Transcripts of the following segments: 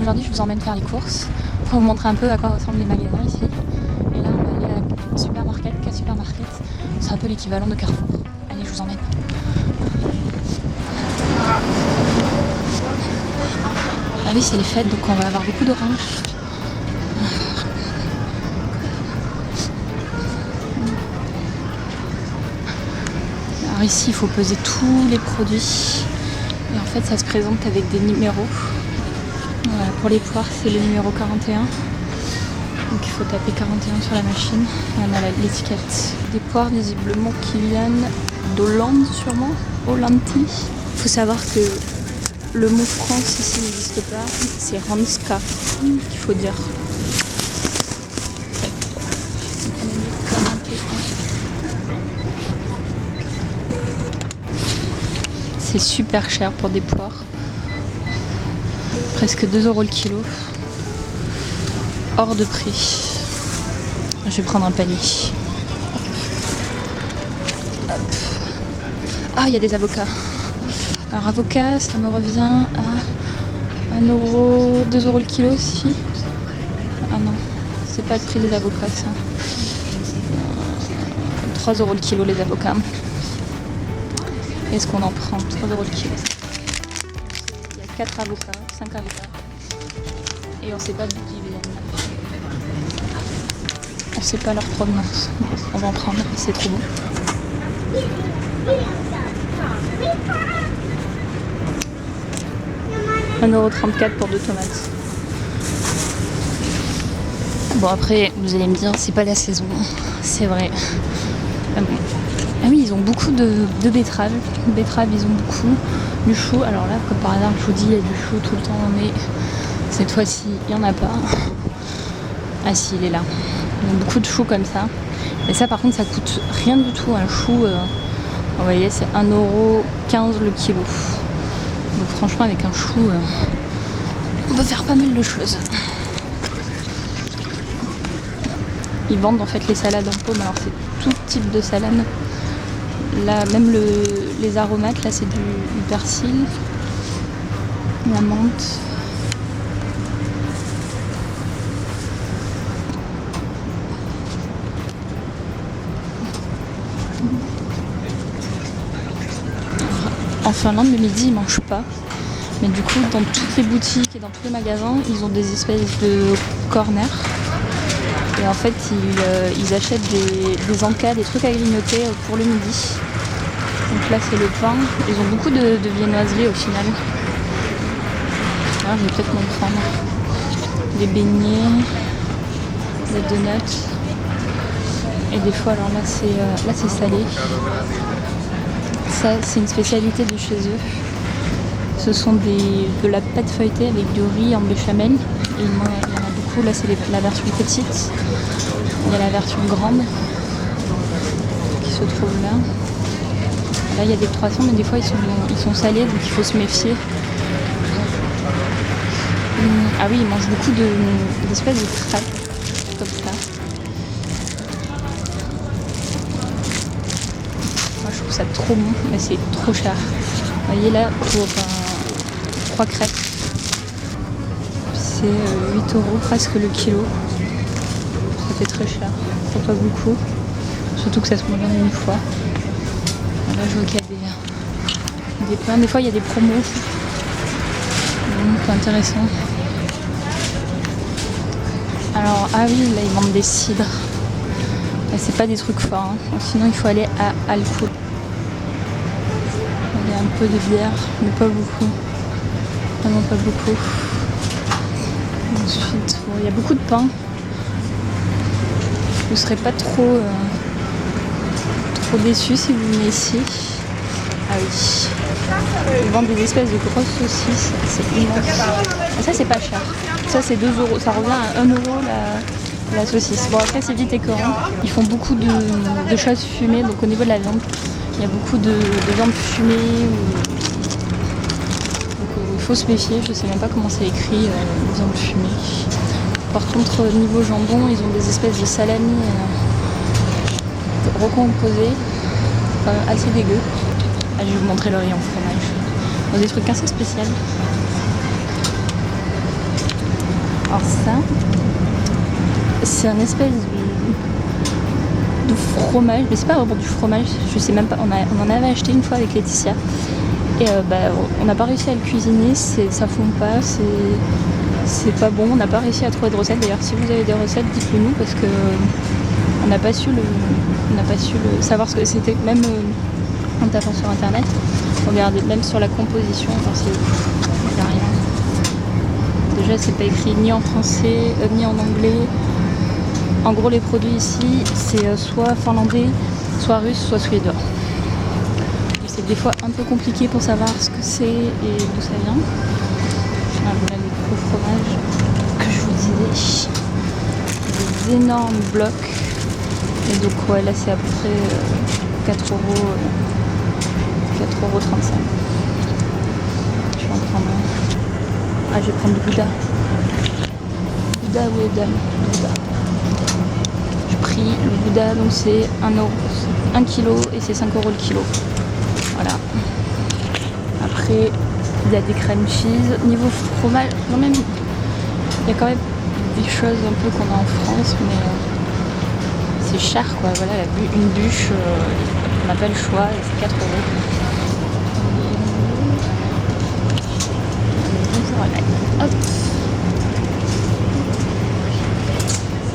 Aujourd'hui, je vous emmène faire les courses pour vous montrer un peu à quoi ressemblent les magasins ici. Et là, on va aller à Supermarket, K-Supermarket. C'est un peu l'équivalent de Carrefour. Allez, je vous emmène. Ah oui, c'est les fêtes, donc on va avoir beaucoup d'oranges. Alors ici, il faut peser tous les produits. Et en fait, ça se présente avec des numéros. Voilà, pour les poires, c'est le numéro 41. Donc il faut taper 41 sur la machine. Et on a l'étiquette. Des poires visiblement qui viennent d'Hollande sûrement. Hollandi. Il faut savoir que le mot France ici n'existe pas. C'est Ranska qu'il faut dire. C'est super cher pour des poires. Presque 2 € le kilo. Hors de prix. Je vais prendre un panier. Hop. Ah, il y a des avocats. Alors avocat, ça me revient à 1 €, 2 € le kilo aussi. Ah non, c'est pas le prix des avocats ça. 3 € le kilo les avocats. Est-ce qu'on en prend 3 € le kilo? Il y a 4 avocats, 5 avocats. Et on sait pas d'où ils viennent. On sait pas leur provenance. On va en prendre, c'est trop bon. 1,34 € pour 2 tomates. Bon après, vous allez me dire, c'est pas la saison. C'est vrai. Ah bon. Ah oui, ils ont beaucoup de betteraves. Betteraves, ils ont beaucoup. Du chou. Alors là, comme par hasard, je vous dis, il y a du chou tout le temps, mais cette fois-ci, il n'y en a pas. Ah si, il est là. Ils ont beaucoup de choux comme ça. Et ça, par contre, ça coûte rien du tout. Un chou, vous voyez, c'est 1,15 € le kilo. Donc franchement, avec un chou, on peut faire pas mal de choses. Ils vendent en fait les salades en pomme. Alors c'est tout type de salade. Là, même les aromates, là c'est du persil, la menthe. En Finlande, le midi, ils mangent pas. Mais du coup, dans toutes les boutiques et dans tous les magasins, ils ont des espèces de corners. Et en fait, ils achètent des encas, des trucs à grignoter pour le midi. Donc là, c'est le pain. Ils ont beaucoup de viennoiseries au final. Alors, je vais peut-être m'en prendre. Des beignets, des donuts. Et des fois, alors là, c'est salé. Ça, c'est une spécialité de chez eux. Ce sont de la pâte feuilletée avec du riz en béchamel. Et il y en a beaucoup. Là, c'est la version petite. Il y a la version grande qui se trouve là. Là, il y a des croissants, mais des fois, ils sont salés, donc il faut se méfier. Ah oui, ils mangent beaucoup d'espèces de crêpes, comme ça. Moi, je trouve ça trop bon, mais c'est trop cher. Vous voyez là, pour 3 crêpes, c'est 8 € presque le kilo. Ça fait très cher, c'est pas beaucoup. Surtout que ça se mange en une fois. Là, je vois qu'il y a des pains. Des fois, il y a des promos. Donc, c'est intéressant. Alors, ah oui, là, ils vendent des cidres. Mais c'est pas des trucs forts. Hein. Sinon, il faut aller à Alco. Il y a un peu de bière, mais pas beaucoup. Vraiment pas beaucoup. Ensuite, bon, il y a beaucoup de pain. Vous ne serez pas trop déçus si vous venez ici. Ah oui. Ils vendent des espèces de grosses saucisses. C'est immense. Et ça, c'est pas cher. Ça, c'est 2 €. Ça revient à 1 € la saucisse. Bon, après, c'est vite écœurant. Ils font beaucoup de choses fumées. Donc, au niveau de la viande, il y a beaucoup de viande fumée. Donc, il faut se méfier. Je sais même pas comment c'est écrit, viande fumée. Par contre, au niveau jambon, ils ont des espèces de salami recomposés. Quand même assez dégueu. Ah, je vais vous montrer le rayon fromage. Des trucs assez spéciaux. Alors ça, c'est un espèce de fromage, mais c'est pas vraiment du fromage, je sais même pas, on en avait acheté une fois avec Laetitia. Et on n'a pas réussi à le cuisiner, ça fond pas, c'est pas bon, on n'a pas réussi à trouver de recette. D'ailleurs, si vous avez des recettes, dites-le nous parce que on n'a pas su savoir ce que c'était, même en tapant sur internet. Regardez, même sur la composition, voir s'il n'y a rien. Déjà, c'est pas écrit ni en français, ni en anglais. En gros, les produits ici, c'est soit finlandais, soit russe, soit suédois. C'est des fois un peu compliqué pour savoir ce que c'est et d'où ça vient. Voilà les gros fromages que je vous disais. Des énormes blocs. Et donc ouais, là c'est à peu près 4 euros, 4,35 €. Je vais en prendre un. Ah, je vais prendre du Gouda. Gouda ou Edam. Gouda. Je pris le Gouda, donc c'est 1 kg et c'est 5 € le kilo. Voilà. Après, il y a des crème cheese. Niveau fromage, quand même, il y a quand même des choses un peu qu'on a en France, mais c'est cher quoi. Voilà, une bûche, on n'a pas le choix et c'est 4 €. Voilà. Hop.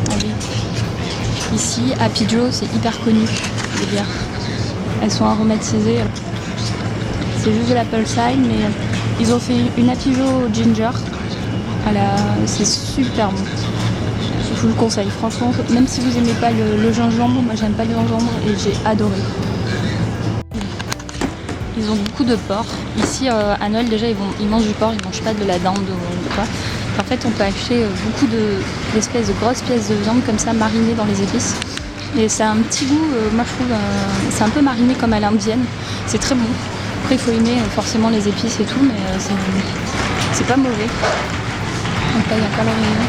Ah oui. Ici, Happy Joe, c'est hyper connu, je veux dire. Elles sont aromatisées. C'est juste de l'apple cider, mais ils ont fait une Happy Joe au ginger. C'est super bon. Je vous le conseille, franchement, même si vous aimez pas le gingembre, moi j'aime pas le gingembre et j'ai adoré. Ils ont beaucoup de porc. Ici à Noël déjà ils mangent du porc, ils mangent pas de la dinde ou quoi. En fait on peut acheter beaucoup d'espèces de grosses pièces de viande comme ça marinées dans les épices. Et ça a un petit goût, moi je trouve, c'est un peu mariné comme à l'indienne. C'est très bon. Après il faut aimer forcément les épices et tout, mais c'est pas mauvais. Donc là il y a encore l'oreiller.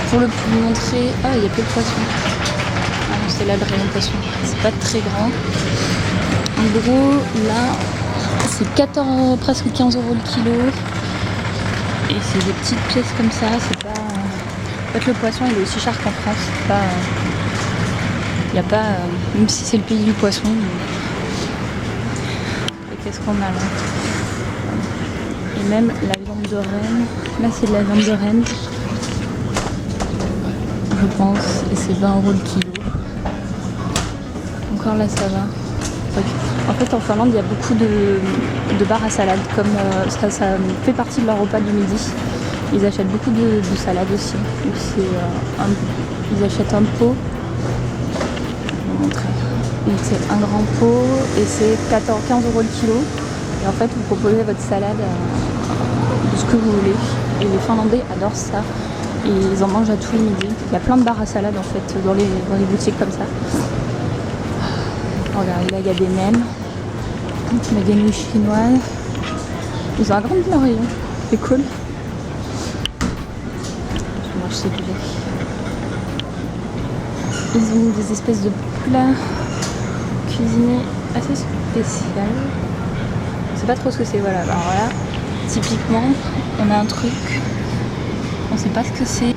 Pour le montrer, ah il y a plus de poisson. Ah non, c'est là le rayon poisson. C'est pas très grand. En gros là c'est 14, presque 15 € le kilo. Et c'est des petites pièces comme ça. C'est pas. En fait le poisson il est aussi cher qu'en France. C'est pas. Il n'y a pas. Même si c'est le pays du poisson. Et qu'est-ce qu'on a là? Et même la viande de renne. Là c'est de la viande de renne. Je pense, et c'est 20 € le kilo. Encore là ça va. En fait en Finlande il y a beaucoup de bars à salade, comme ça fait partie de leur repas du midi. Ils achètent beaucoup de salade aussi. Donc ils achètent un pot. Je vais vous montrer. Donc c'est un grand pot et c'est 15 € le kilo. Et en fait vous proposez votre salade de ce que vous voulez. Et les Finlandais adorent ça. Et ils en mangent à tous les midis. Il y a plein de bars à salade en fait dans les boutiques comme ça. Regardez, là il y a des nems. Il y a des nouilles chinoises. Ils ont un grand rayon. C'est cool. Je vais acheter du lait. Ils ont des espèces de plats cuisinés assez spéciaux. Je sais pas trop ce que c'est. Voilà. Alors là, typiquement, on a un truc. On sait pas ce que c'est.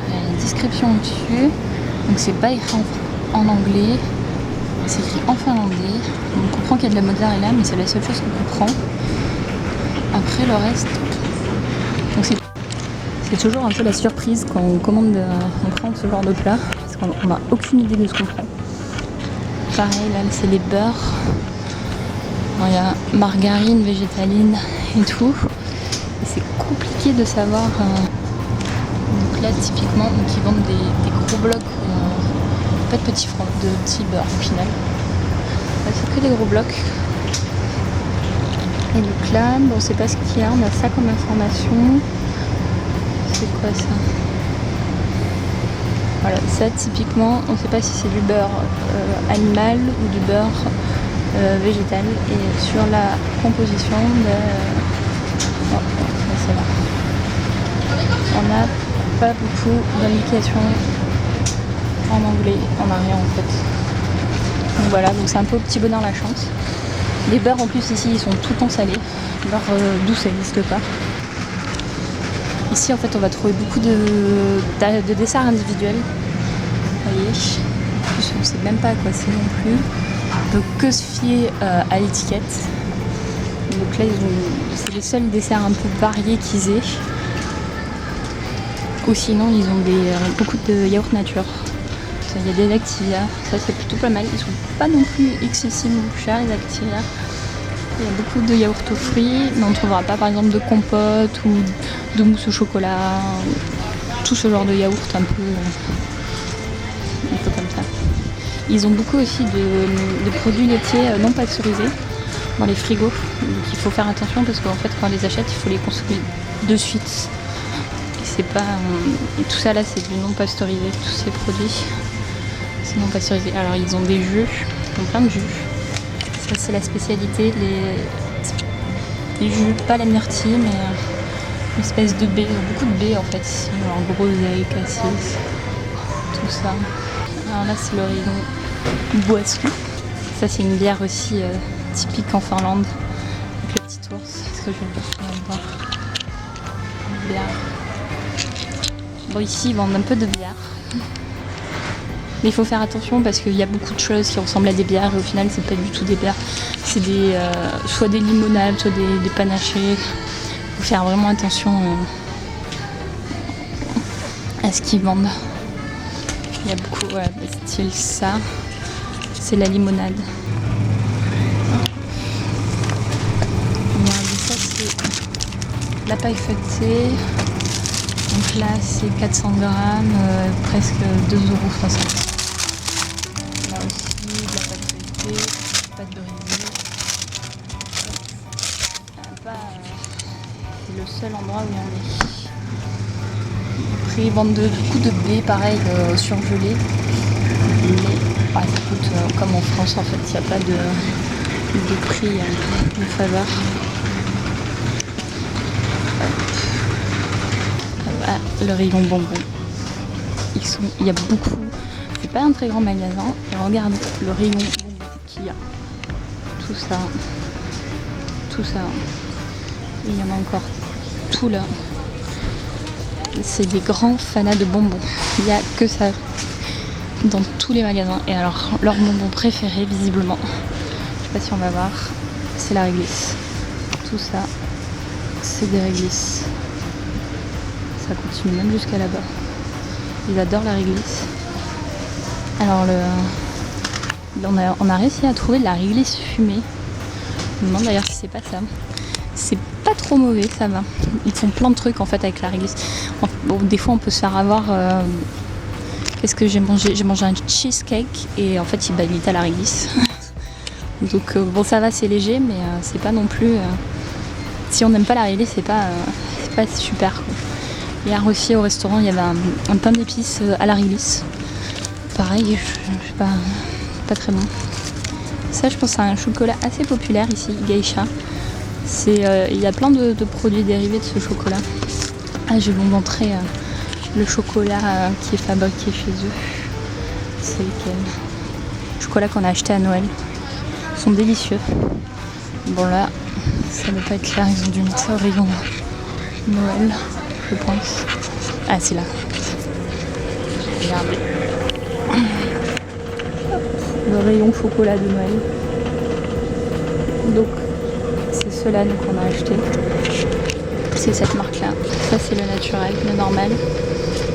Il y a une description au-dessus. Donc c'est pas écrit en anglais. C'est écrit en finlandais. On comprend qu'il y a de la mozzarella, mais c'est la seule chose qu'on comprend. Après le reste. Donc c'est toujours un peu la surprise quand on commande, on prend ce genre de plat. Parce qu'on n'a aucune idée de ce qu'on prend. Pareil, là c'est les beurres. Il y a margarine, végétaline et tout. Et c'est compliqué de savoir. Donc là typiquement ils vendent des gros blocs, pas de petits beurre au final. Là, c'est que des gros blocs. Et donc là, bon, on sait pas ce qu'il y a, on a ça comme information. C'est quoi ça? Voilà, ça typiquement, on sait pas si c'est du beurre animal ou du beurre végétal. Et sur la composition, c'est là. On n'a pas beaucoup d'indications en anglais, en rien en fait. Donc voilà, donc c'est un peu au petit bonheur la chance. Les beurres en plus ici ils sont tout le temps salés. Beurre doux ça n'existe pas. Ici en fait on va trouver beaucoup de desserts individuels. Vous voyez, en plus on sait même pas à quoi c'est non plus. Donc que se fier à l'étiquette. Donc là c'est les seuls desserts un peu variés qu'ils aient. Ou sinon ils ont beaucoup de yaourt nature. Il y a des Activia, ça c'est plutôt pas mal. Ils sont pas non plus excessivement chers les Activia. Il y a beaucoup de yaourts aux fruits, mais on ne trouvera pas par exemple de compote ou de mousse au chocolat, tout ce genre de yaourt un peu comme ça. Ils ont beaucoup aussi de produits laitiers non pasteurisés dans les frigos. Donc il faut faire attention parce qu'en fait quand on les achète, il faut les consommer de suite. Et c'est pas tout ça là, c'est du non pasteurisé, tous ces produits. C'est non pasteurisé. Alors ils ont des jus, ils ont plein de jus. Ça c'est la spécialité, les jus, pas la myrtille, mais une espèce de baie. Ils ont beaucoup de baies en fait, genre groseille, cassis, tout ça. Alors là c'est le rayon boisson. Ça c'est une bière aussi typique en Finlande, avec le petit ours. Est-ce que je vais voir une bière. Bon ici ils vendent un peu de bière. Mais il faut faire attention parce qu'il y a beaucoup de choses qui ressemblent à des bières et au final c'est pas du tout des bières. C'est soit des limonades, soit des panachés. Il faut faire vraiment attention à ce qu'ils vendent. Il y a beaucoup de style ça. C'est la limonade. Ça c'est la paille feuilletée. Donc là c'est 400 grammes, presque 2,60 €. Là aussi de la pâte feuilletée, pâte de riz. C'est le seul endroit où il y en est. Après ils vendent beaucoup de baies pareil surgelées. Mais ça coûte comme en France en fait, il n'y a pas de prix de faveur. Le rayon bonbons. Il y a beaucoup. C'est pas un très grand magasin. Et regarde le rayon bonbons qu'il y a. Tout ça. Tout ça. Il y en a encore tout là. C'est des grands fanas de bonbons. Il n'y a que ça dans tous les magasins. Et alors, leur bonbon préféré, visiblement, je sais pas si on va voir, c'est la réglisse. Tout ça, c'est des réglisses. Ça continue même jusqu'à là-bas. Ils adorent la réglisse. Alors on a réussi à trouver de la réglisse fumée. Je me demande d'ailleurs si c'est pas ça. C'est pas trop mauvais, ça va. Ils font plein de trucs en fait avec la réglisse. Bon, des fois on peut se faire avoir. Qu'est-ce que j'ai mangé? J'ai mangé un cheesecake et en fait il imite à la réglisse. Donc bon ça va, c'est léger, mais c'est pas non plus. Si on n'aime pas la réglisse, c'est pas super quoi. Hier aussi au restaurant il y avait un pain d'épices à la réglisse. Pareil, je sais pas très bon. Ça je pense c'est un chocolat assez populaire ici, Geisha. Il y a plein de produits dérivés de ce chocolat. Ah je vais vous montrer le chocolat qui est fabriqué chez eux. C'est lequel? Le chocolat qu'on a acheté à Noël. Ils sont délicieux. Bon là, ça ne doit pas être clair, ils ont dû mettre ça au rayon Noël. Je pense. Ah c'est là. Regardez. Le rayon chocolat de Noël. Donc c'est ceux-là nous qu'on a acheté. C'est cette marque là. Ça c'est le naturel, le normal.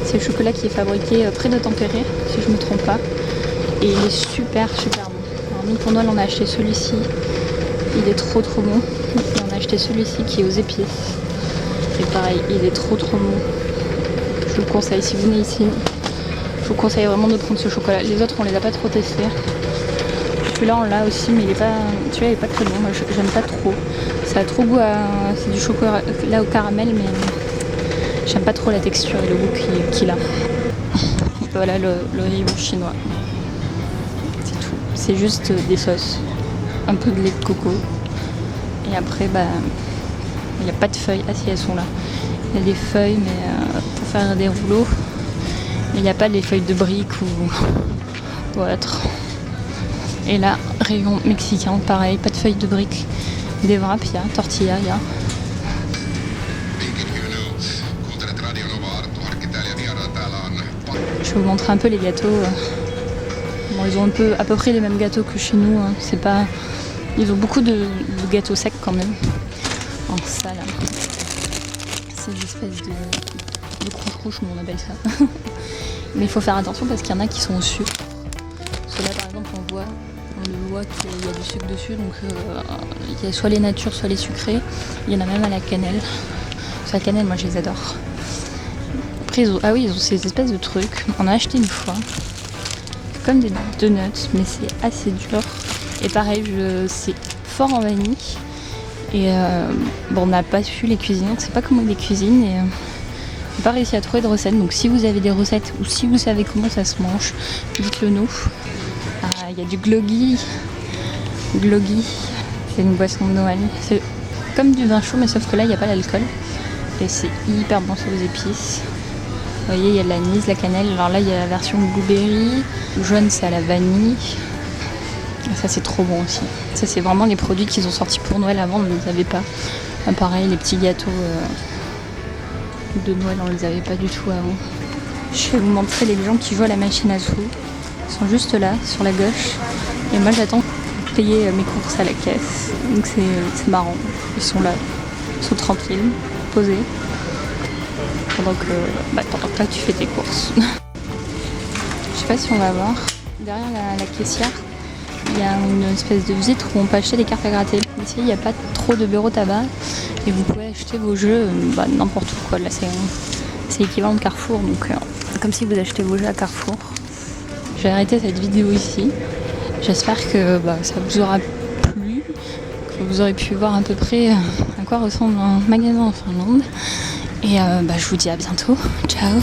C'est le chocolat qui est fabriqué près de Tampere, si je ne me trompe pas. Et il est super bon. Alors nous pour Noël on a acheté celui-ci. Il est trop bon. Et on a acheté celui-ci qui est aux épices. Et pareil, il est trop bon. Je vous le conseille, si vous venez ici, je vous conseille vraiment de prendre ce chocolat. Les autres, on les a pas trop testés. Celui-là, on l'a aussi, mais celui-là, il est pas très bon. Moi, j'aime pas trop. Ça a trop goût c'est du chocolat là au caramel, mais j'aime pas trop la texture et le goût qu'il a. Voilà le rayon chinois. C'est tout. C'est juste des sauces, un peu de lait de coco. Et après, il n'y a pas de feuilles. Ah si, elles sont là. Il y a des feuilles, mais pour faire des rouleaux. Mais il n'y a pas les feuilles de briques ou autre. Et là, rayon mexicain, pareil, pas de feuilles de briques. Des wraps, il y a tortilla, il y a. Je vais vous montrer un peu les gâteaux. Bon, ils ont à peu près les mêmes gâteaux que chez nous. Hein. C'est pas... Ils ont beaucoup de gâteaux secs quand même. En ça là. C'est une espèce de crouche-crouche, comme on appelle ça. Mais il faut faire attention parce qu'il y en a qui sont au sucre. Parce que là par exemple on le voit qu'il y a du sucre dessus. Donc il y a soit les natures, soit les sucrés. Il y en a même à la cannelle. La cannelle, moi je les adore. Après ils ont ces espèces de trucs. On a acheté une fois. Comme des donuts, mais c'est assez dur. Et pareil, c'est fort en vanille. Et bon, on n'a pas su les cuisiner, on ne sait pas comment ils les cuisinent. Et on n'a pas réussi à trouver de recettes. Donc si vous avez des recettes ou si vous savez comment ça se mange, dites-le nous. Il y a du gloggy. Gloggy, c'est une boisson de Noël. C'est comme du vin chaud, mais sauf que là, il n'y a pas l'alcool. Et c'est hyper bon sur les épices. Vous voyez, il y a de l'anis, la cannelle. Alors là, il y a la version blueberry. Le jaune, c'est à la vanille. Et ça, c'est trop bon aussi. Ça, c'est vraiment les produits qu'ils ont sortis pour Noël. Avant, on ne les avait pas. Pareil, les petits gâteaux de Noël, on ne les avait pas du tout avant. Je vais vous montrer les gens qui jouent à la machine à sous. Ils sont juste là, sur la gauche. Et moi, j'attends de payer mes courses à la caisse. Donc, c'est marrant. Ils sont là. Ils sont tranquilles, posés. Pendant que là tu fais tes courses. Je sais pas si on va voir. Derrière la caissière, il y a une espèce de vitre où on peut acheter des cartes à gratter. Ici, il n'y a pas trop de bureau tabac et vous pouvez acheter vos jeux n'importe où quoi. Là, c'est l'équivalent de Carrefour, donc comme si vous achetez vos jeux à Carrefour. Je vais arrêter cette vidéo ici. J'espère que ça vous aura plu, que vous aurez pu voir à peu près à quoi ressemble un magasin en Finlande. Et je vous dis à bientôt. Ciao.